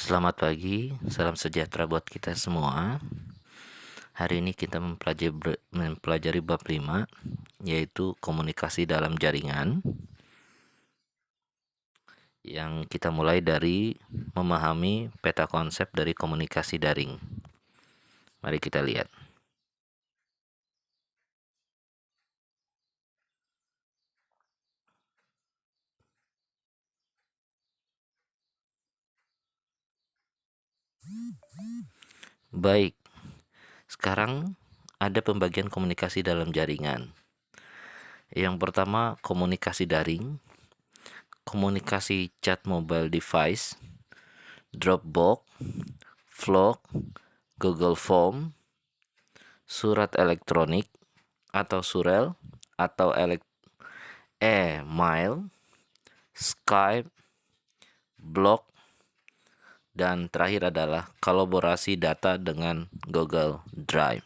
Selamat pagi, salam sejahtera buat kita semua. Hari ini kita mempelajari bab 5, yaitu komunikasi dalam jaringan. Yang kita mulai dari memahami peta konsep dari komunikasi daring. Mari kita lihat. Baik, sekarang ada pembagian komunikasi dalam jaringan. Yang pertama, komunikasi daring, komunikasi chat mobile device, Dropbox, vlog, Google Form, surat elektronik atau surel atau email, Skype, blog, dan terakhir adalah kolaborasi data dengan Google Drive.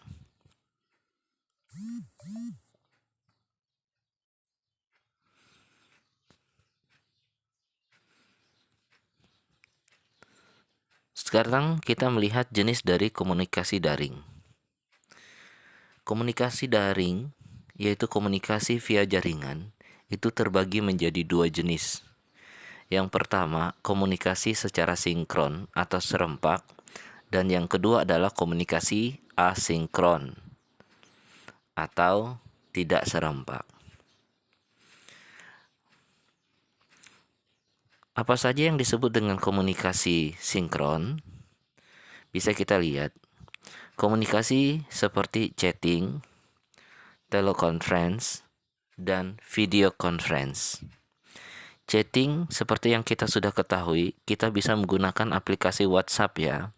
Sekarang kita melihat jenis dari komunikasi daring. Komunikasi daring, yaitu komunikasi via jaringan, itu terbagi menjadi dua jenis. Yang pertama, komunikasi secara sinkron atau serempak, dan yang kedua adalah komunikasi asinkron atau tidak serempak. Apa saja yang disebut dengan komunikasi sinkron? Bisa kita lihat. Komunikasi seperti chatting, teleconference, dan video conference. Chatting seperti yang kita sudah ketahui, kita bisa menggunakan aplikasi WhatsApp ya.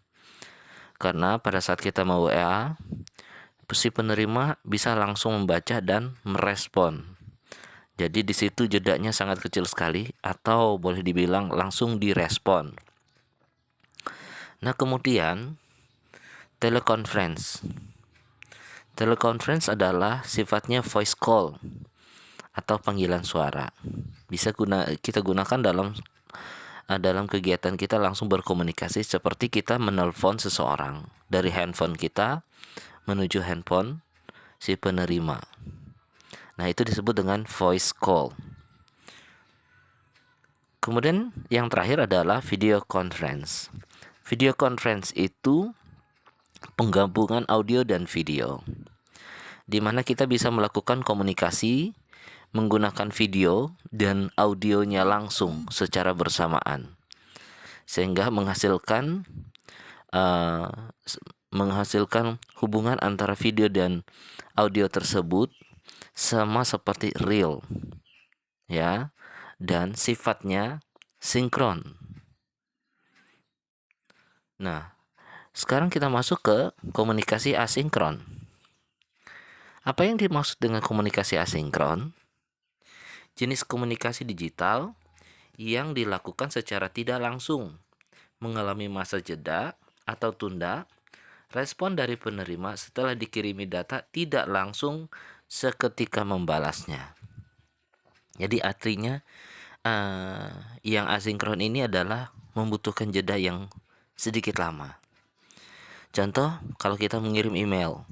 Karena pada saat kita mau WA, si penerima bisa langsung membaca dan merespon. Jadi di situ jedanya sangat kecil sekali atau boleh dibilang langsung direspon. Nah, kemudian teleconference. Teleconference adalah sifatnya voice call atau panggilan suara. Bisa kita gunakan dalam kegiatan kita langsung berkomunikasi seperti kita menelpon seseorang dari handphone kita menuju handphone si penerima. Nah, itu disebut dengan voice call. Kemudian yang terakhir adalah video conference. Video conference itu penggabungan audio dan video, di mana kita bisa melakukan komunikasi menggunakan video dan audionya langsung secara bersamaan, sehingga menghasilkan hubungan antara video dan audio tersebut sama seperti real, ya, dan sifatnya sinkron. Nah, sekarang kita masuk ke komunikasi asinkron. Apa yang dimaksud dengan komunikasi asinkron? Jenis komunikasi digital yang dilakukan secara tidak langsung, mengalami masa jeda atau tunda. Respon dari penerima setelah dikirimi data tidak langsung seketika membalasnya. Jadi artinya yang asinkron ini adalah membutuhkan jeda yang sedikit lama. Contoh, kalau kita mengirim email,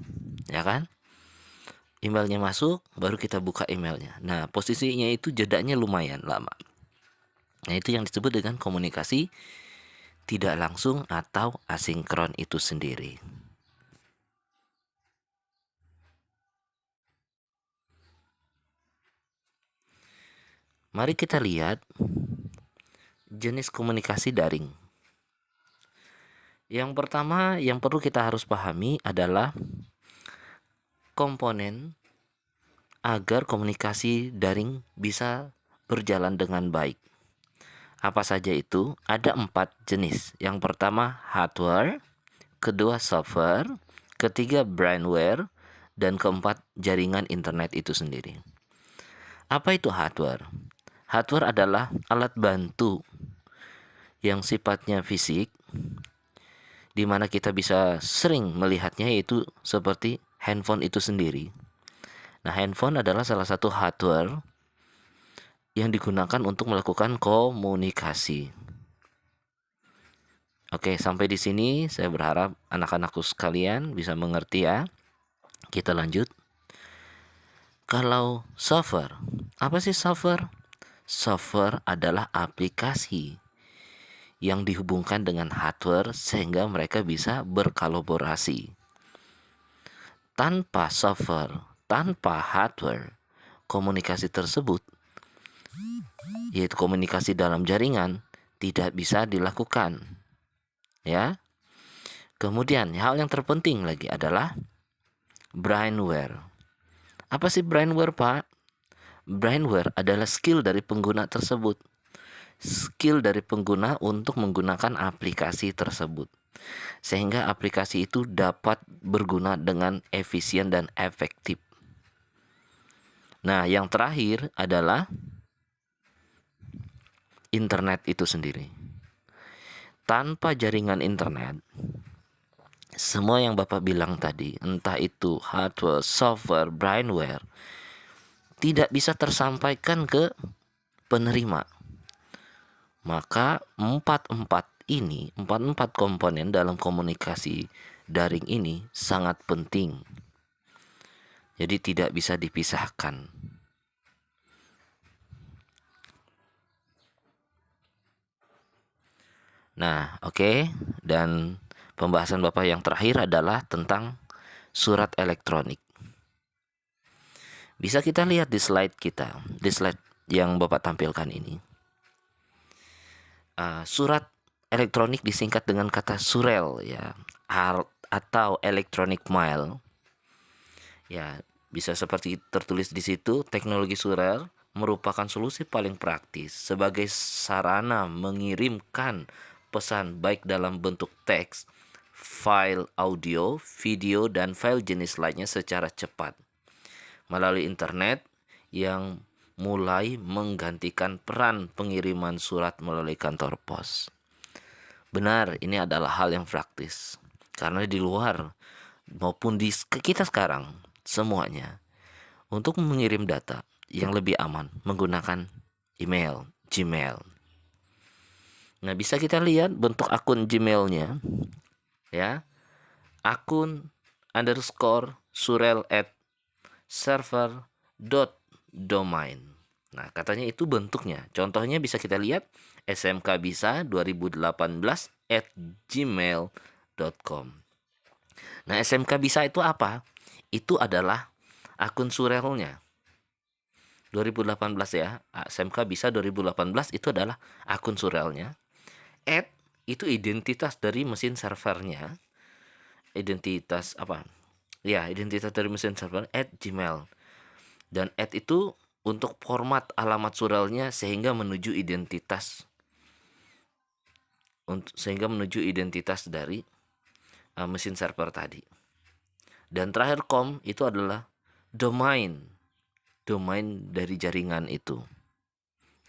ya kan? Emailnya masuk, baru kita buka emailnya. Nah, posisinya itu jedanya lumayan lama. Nah, itu yang disebut dengan komunikasi tidak langsung atau asinkron itu sendiri. Mari kita lihat jenis komunikasi daring. Yang pertama yang perlu kita harus pahami adalah komponen agar komunikasi daring bisa berjalan dengan baik. Apa saja itu? Ada 4 jenis. Yang pertama hardware, kedua software, ketiga brainware, dan keempat jaringan internet itu sendiri. Apa itu hardware? Hardware adalah alat bantu yang sifatnya fisik, di mana kita bisa sering melihatnya, yaitu seperti handphone itu sendiri. Nah, handphone adalah salah satu hardware yang digunakan untuk melakukan komunikasi. Oke, sampai di sini saya berharap anak-anakku sekalian bisa mengerti ya. Kita lanjut. Kalau software, apa sih software? Software adalah aplikasi yang dihubungkan dengan hardware sehingga mereka bisa berkolaborasi. Tanpa software, tanpa hardware, komunikasi tersebut, yaitu komunikasi dalam jaringan, tidak bisa dilakukan. Ya. Kemudian hal yang terpenting lagi adalah brainware. Apa sih brainware, Pak? Brainware adalah skill dari pengguna tersebut. Skill dari pengguna untuk menggunakan aplikasi tersebut. Sehingga aplikasi itu dapat berguna dengan efisien dan efektif. Nah, yang terakhir adalah internet itu sendiri. Tanpa jaringan internet, semua yang Bapak bilang tadi, entah itu hardware, software, brainware, tidak bisa tersampaikan ke penerima. Maka empat komponen dalam komunikasi daring ini sangat penting. Jadi tidak bisa dipisahkan. Nah, oke. Dan pembahasan Bapak yang terakhir adalah tentang surat elektronik. Bisa kita lihat di slide kita, di slide yang Bapak tampilkan ini. Surat elektronik disingkat dengan kata surel ya, atau electronic mail. Ya, bisa seperti tertulis di situ, teknologi surel merupakan solusi paling praktis sebagai sarana mengirimkan pesan baik dalam bentuk teks, file audio, video, dan file jenis lainnya secara cepat melalui internet yang mulai menggantikan peran pengiriman surat melalui kantor pos. Benar, ini adalah hal yang praktis. Karena di luar maupun di kita sekarang, semuanya untuk mengirim data yang lebih aman menggunakan email, Gmail. Nah, bisa kita lihat bentuk akun Gmailnya, ya, akun _surel@server.domain. Nah, katanya itu bentuknya. Contohnya bisa kita lihat smkbisa2018@gmail.com. Nah, smkbisa itu apa? Itu adalah akun surelnya. 2018 ya, smkbisa 2018 itu adalah akun surelnya. Itu identitas dari mesin servernya. Identitas apa? Ya, identitas dari mesin server @gmail. Dan itu untuk format alamat surelnya sehingga menuju identitas dari mesin server tadi. Dan terakhir com itu adalah domain dari jaringan itu.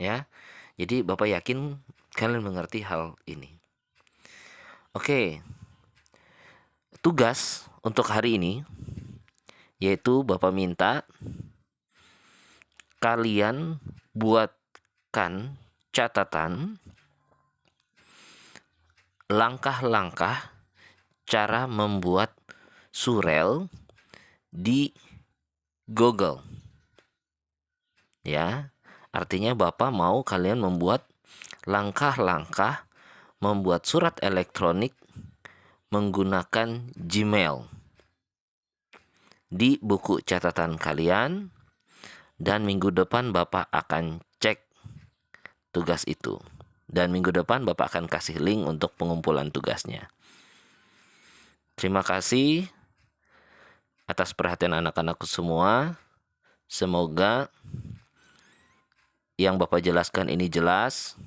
Ya. Jadi Bapak yakin kalian mengerti hal ini. Oke. Tugas untuk hari ini yaitu Bapak minta kalian buatkan catatan langkah-langkah cara membuat surel di Google. Ya, artinya Bapak mau kalian membuat langkah-langkah membuat surat elektronik menggunakan Gmail di buku catatan kalian, dan minggu depan Bapak akan cek tugas itu. Dan minggu depan Bapak akan kasih link untuk pengumpulan tugasnya. Terima kasih atas perhatian anak-anakku semua. Semoga yang Bapak jelaskan ini jelas,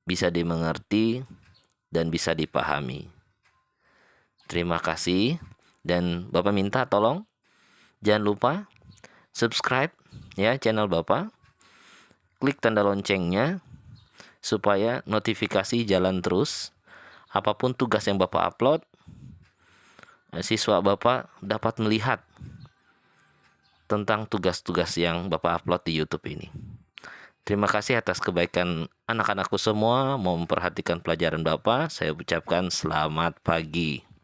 bisa dimengerti, dan bisa dipahami. Terima kasih. Dan Bapak minta tolong jangan lupa subscribe ya channel Bapak. Klik tanda loncengnya supaya notifikasi jalan terus. Apapun tugas yang Bapak upload, siswa Bapak dapat melihat tentang tugas-tugas yang Bapak upload di YouTube ini. Terima kasih atas kebaikan anak-anakku semua mau memperhatikan pelajaran Bapak, saya ucapkan selamat pagi.